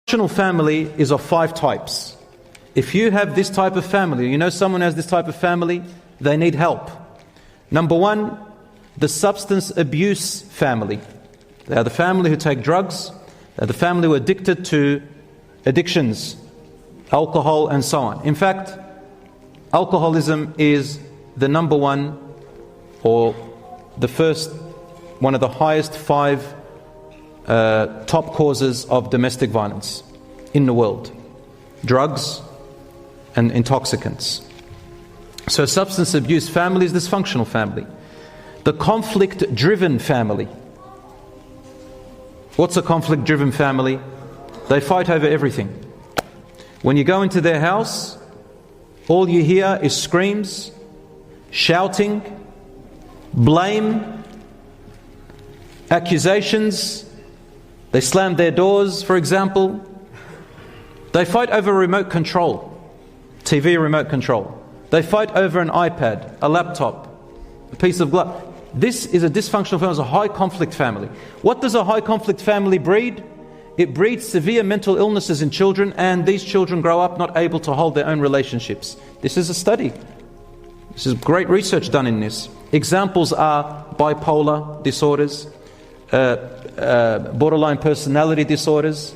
Dysfunctional family is of 5 types. If you have this type of family, you know someone has this type of family, they need help. Number 1, the substance abuse family. They are the family who take drugs. They are the family who are addicted to addictions, alcohol and so on. In fact, alcoholism is the number 1 or the first, one of the highest 5 top causes of domestic violence in the world. Drugs and intoxicants. So substance abuse family is dysfunctional family. The conflict-driven family. What's a conflict-driven family? They fight over everything. When you go into their house, all you hear is screams, shouting, blame, accusations. They slam their doors, for example. They fight over remote control, TV remote control. They fight over an iPad, a laptop, a piece of glass. This is a dysfunctional family, it's a high conflict family. What does a high conflict family breed? It breeds severe mental illnesses in children, and these children grow up not able to hold their own relationships. This is a study. This is great research done in this. Examples are bipolar disorders, borderline personality disorders,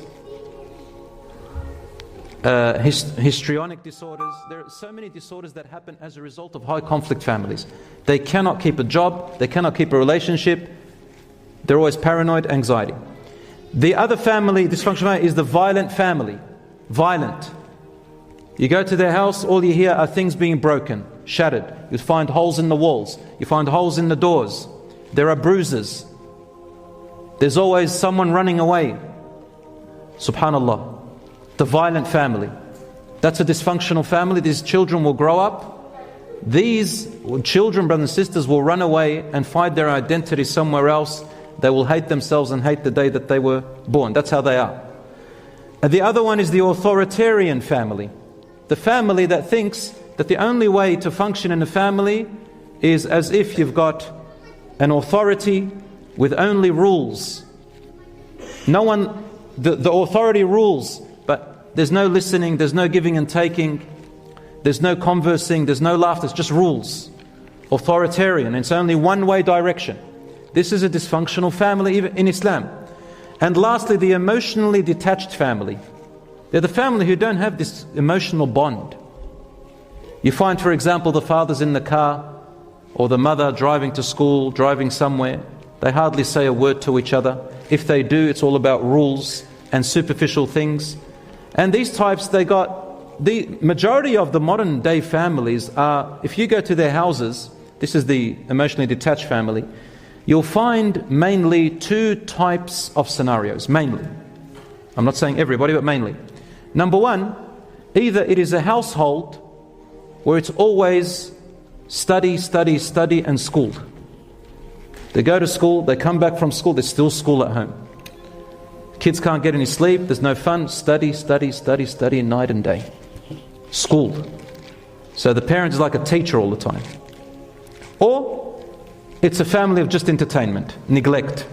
histrionic disorders. There are so many disorders that happen as a result of high conflict families. They cannot keep a job, they cannot keep a relationship, they're always paranoid, anxiety. The other family, dysfunctional family, is the violent family. Violent. You go to their house, all you hear are things being broken, shattered. You find holes in the walls, you find holes in the doors, there are bruises. There's always someone running away. Subhanallah. The violent family. That's a dysfunctional family. These children will grow up. These children, brothers and sisters, will run away and find their identity somewhere else. They will hate themselves and hate the day that they were born. That's how they are. And the other one is the authoritarian family. The family that thinks that the only way to function in a family is as if you've got an authority with only rules. No one, the authority rules, but there's no listening, there's no giving and taking, there's no conversing, there's no laughter, it's just rules. Authoritarian, it's only one way direction. This is a dysfunctional family even in Islam. And lastly, the emotionally detached family. They're the family who don't have this emotional bond. You find, for example, the father's in the car, or the mother driving to school, driving somewhere. They hardly say a word to each other. If they do, it's all about rules and superficial things. And these types, they got, the majority of the modern day families are, if you go to their houses, this is the emotionally detached family, you'll find mainly 2 types of scenarios, mainly. I'm not saying everybody, but mainly. Number 1, either it is a household where it's always study, study, study and school. They go to school, they come back from school, there's still school at home. Kids can't get any sleep, there's no fun, study, study, study, study night and day. School. So the parent is like a teacher all the time. Or it's a family of just entertainment, neglect.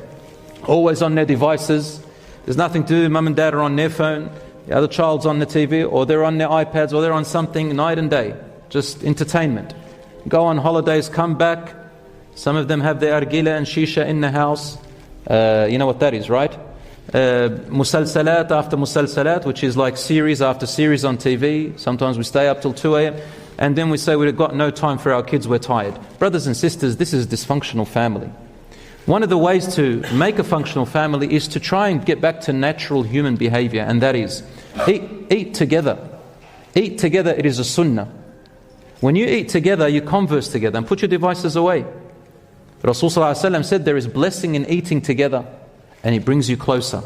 Always on their devices, there's nothing to do, mum and dad are on their phone, the other child's on the TV, or they're on their iPads, or they're on something night and day. Just entertainment. Go on holidays, come back. Some of them have their argila and shisha in the house. You know what that is, right? Musalsalat after musalsalat, which is like series after series on TV. Sometimes we stay up till 2 a.m. and then we say we've got no time for our kids, we're tired. Brothers and sisters, this is a dysfunctional family. One of the ways to make a functional family is to try and get back to natural human behavior, and that is eat together. Eat together, it is a sunnah. When you eat together, you converse together and put your devices away. Rasul ﷺ said there is blessing in eating together, and it brings you closer.